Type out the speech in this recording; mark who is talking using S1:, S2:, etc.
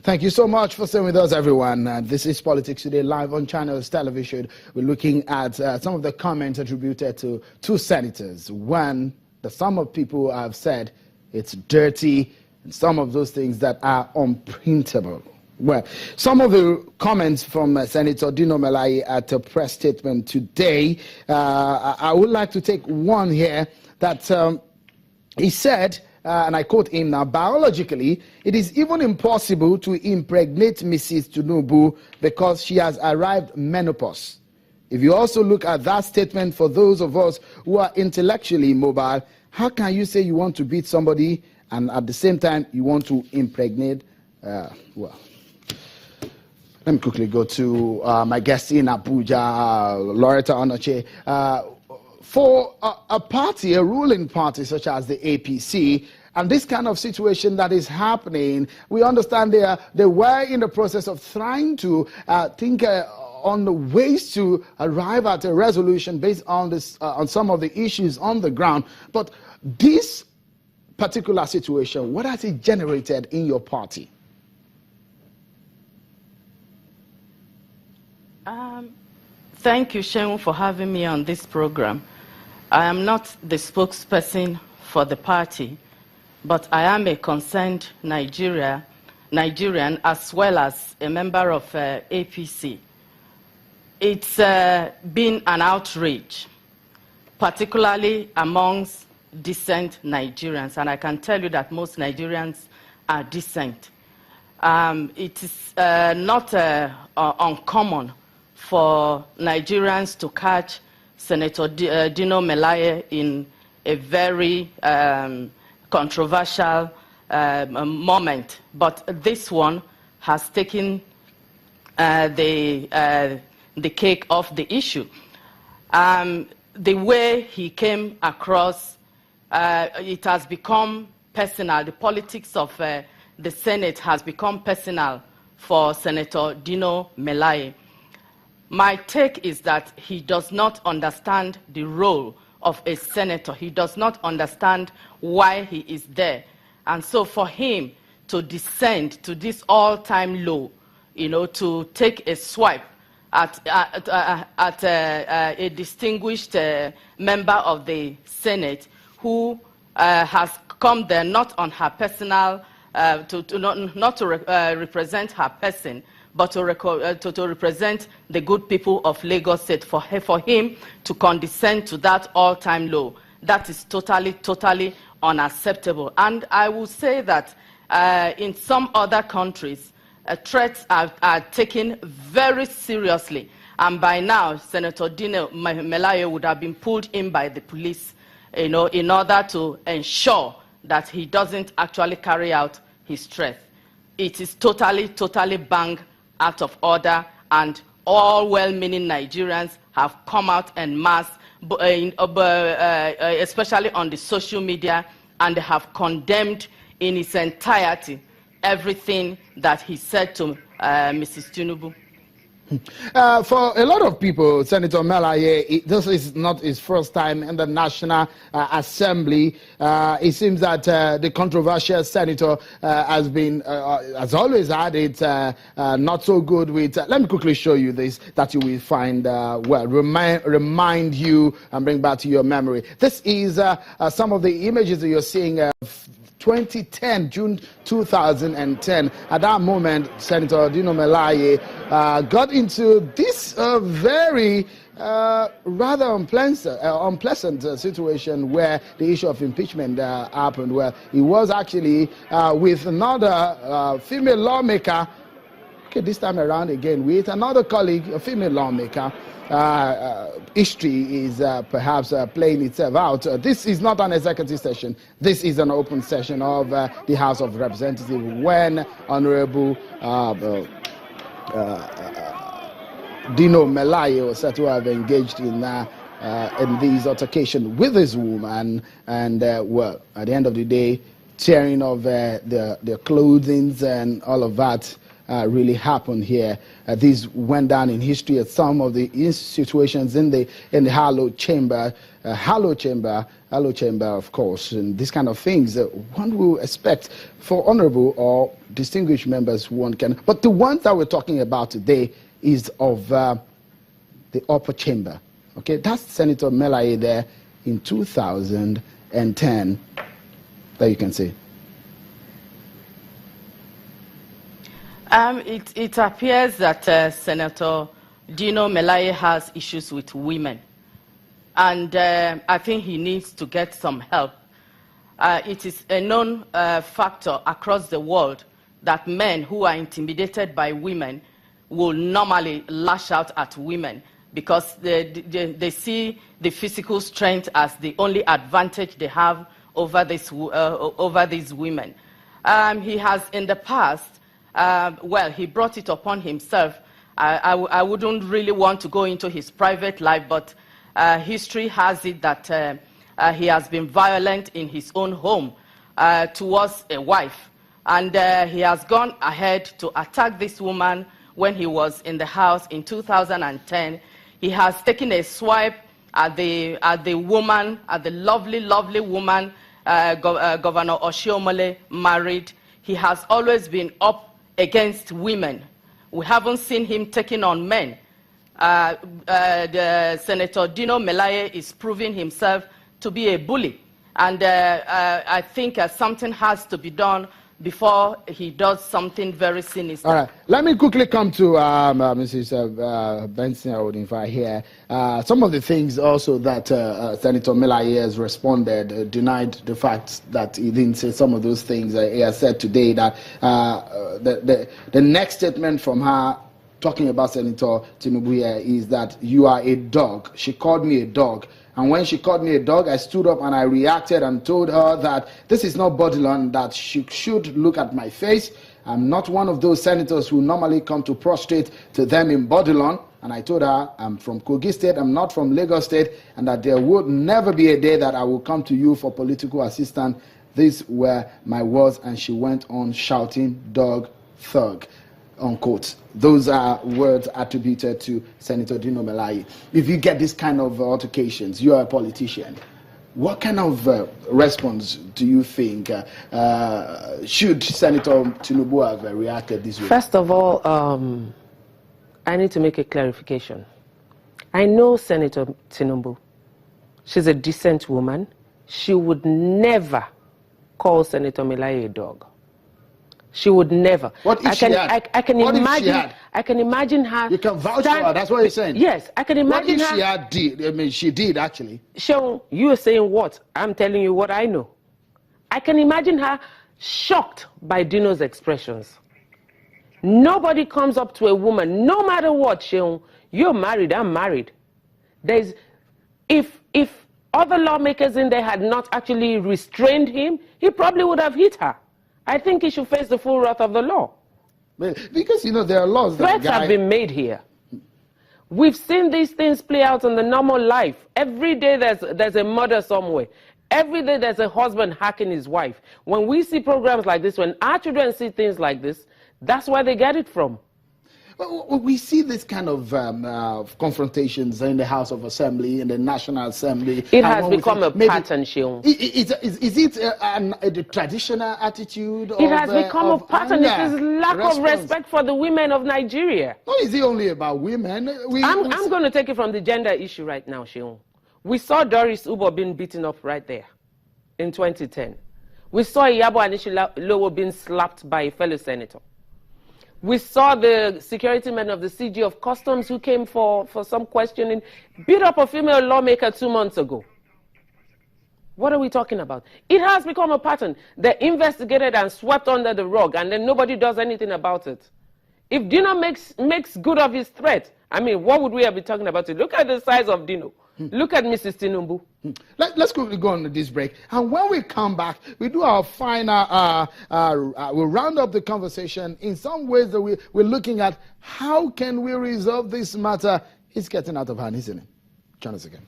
S1: Thank you so much for staying with us, everyone. This is Politics Today, live on Channels Television. We're looking at some of the comments attributed to two senators. One, some of people have said it's dirty, and some of those things that are unprintable. Well, some of the comments from Senator Dino Melaye at a press statement today, I would like to take one here that he said, and I quote him now, biologically, it is even impossible to impregnate Mrs. Tinubu because she has arrived menopause. If you also look at that statement for those of us who are intellectually mobile, how can you say you want to beat somebody and at the same time you want to impregnate? Well, let me quickly go to my guest in Abuja, Loretta Onoche. For a party, a ruling party such as the APC, and this kind of situation that is happening, we understand they were in the process of trying to think on the ways to arrive at a resolution based on this, on some of the issues on the ground. But this particular situation, what has it generated in your party?
S2: Thank you, Shehu, for having me on this program. I am not the spokesperson for the party, but I am a concerned Nigerian as well as a member of APC. It's been an outrage, particularly amongst decent Nigerians, and I can tell you that most Nigerians are decent. It is not uncommon for Nigerians to catch Senator Dino Melaye in a very controversial moment, but this one has taken the cake off the issue. The way he came across, it has become personal. The politics of the Senate has become personal for Senator Dino Melaye. My take is that he does not understand the role of a senator. He does not understand why he is there. And so for him to descend to this all-time low, you know, to take a swipe at a distinguished member of the Senate who has come there not on her personal, not to represent her person, but to represent the good people of Lagos State, for him to condescend to that all-time low, that is totally unacceptable. And I will say that in some other countries, threats are taken very seriously. And by now, Senator Dino Melaye would have been pulled in by the police, you know, in order to ensure that he doesn't actually carry out his threat. It is totally bang out of order, and all well-meaning Nigerians have come out en masse, especially on the social media, and they have condemned in its entirety everything that he said to Mrs. Tinubu.
S1: For a lot of people, Senator Melaye, this is not his first time in the National Assembly. It seems that the controversial senator has always had it not so good with. Let me quickly show you this that you will find remind you and bring back to your memory. This is some of the images that you're seeing. 2010, June 2010. At that moment, Senator Dino Melaye got into this very rather unpleasant situation where the issue of impeachment happened, where he was actually with another female lawmaker. Okay, this time around again with another colleague, a female lawmaker. History is perhaps playing itself out. This is not an executive session. This is an open session of the House of Representatives when Honorable Dino Melaye was said to have engaged in these altercations with his woman, and well, at the end of the day, tearing of their clothing and all of that. really happened here. This went down in history at some of the situations in the Hollow Chamber, of course, and these kind of things one will expect for honorable or distinguished members one can. But the ones that we're talking about today is of the upper chamber. Okay, that's Senator Melaye there in 2010 that you can see.
S2: It appears that Senator Dino Melaye has issues with women. And I think he needs to get some help. It is a known factor across the world that men who are intimidated by women will normally lash out at women because they see the physical strength as the only advantage they have over these women. He has in the past, well, he brought it upon himself. I wouldn't really want to go into his private life, but history has it that he has been violent in his own home towards a wife. And he has gone ahead to attack this woman when he was in the house in 2010. He has taken a swipe at the woman, at the lovely, lovely woman Governor Oshiomhole married. He has always been up against women. We haven't seen him taking on men. Senator Dino Melaye is proving himself to be a bully. And I think something has to be done before he does something very sinister.
S1: All right. Let me quickly come to Mrs. Benson Odinfa here. Some of the things also that Senator Melaye has responded, denied the fact that he didn't say some of those things. He has said today that the next statement from her talking about Senator Tinubu here is that you are a dog. She called me a dog. And when she called me a dog, I stood up and I reacted and told her that this is not Bodilon, that she should look at my face. I'm not one of those senators who normally come to prostrate to them in Bodilon. And I told her I'm from Kogi State, I'm not from Lagos State, and that there would never be a day that I will come to you for political assistance. These were my words, and she went on shouting, dog, thug. Unquote. Those are words attributed to Senator Dino Melaye. If you get this kind of altercations, you are a politician. What kind of response do you think should Senator Tinubu have reacted this way?
S3: First of all, I need to make a clarification. I know Senator Tinubu. She's a decent woman. She would never call Senator Melaye a dog. She would never.
S1: What if she had?
S3: I can
S1: what
S3: imagine.
S1: If she had?
S3: I can imagine her.
S1: You can vouch for her. That's what you're saying.
S3: Yes, I can imagine her.
S1: What if she had did? I mean, she did actually.
S3: Sean, you are saying what? I'm telling you what I know. I can imagine her shocked by Dino's expressions. Nobody comes up to a woman, no matter what, Sean. You're married. I'm married. If other lawmakers in there had not actually restrained him, he probably would have hit her. I think he should face the full wrath of the law.
S1: Because, you know, there are laws that
S3: threats have been made here. We've seen these things play out in the normal life. Every day there's a murder somewhere. Every day there's a husband hacking his wife. When we see programs like this, when our children see things like this, that's where they get it from.
S1: Well, we see this kind of confrontations in the House of Assembly, in the National Assembly.
S3: It has become a pattern, Sean.
S1: Is it a traditional attitude?
S3: It has become a pattern. It is lack of respect for the women of Nigeria.
S1: No, is it only about women?
S3: I'm going to take it from the gender issue right now, Sean. We saw Doris Ubo being beaten up right there in 2010. We saw Iyabo Anishilowo being slapped by a fellow senator. We saw the security men of the CG of Customs who came for some questioning, beat up a female lawmaker 2 months ago. What are we talking about? It has become a pattern. They're investigated and swept under the rug, and then nobody does anything about it. If Dino makes good of his threat, I mean, what would we have been talking about? Look at the size of Dino. Look at Mrs. Tinubu.
S1: Let's quickly go on this break. And when we come back, we do our final, we'll round up the conversation in some ways that we're looking at how can we resolve this matter. It's getting out of hand, isn't it? Join us again.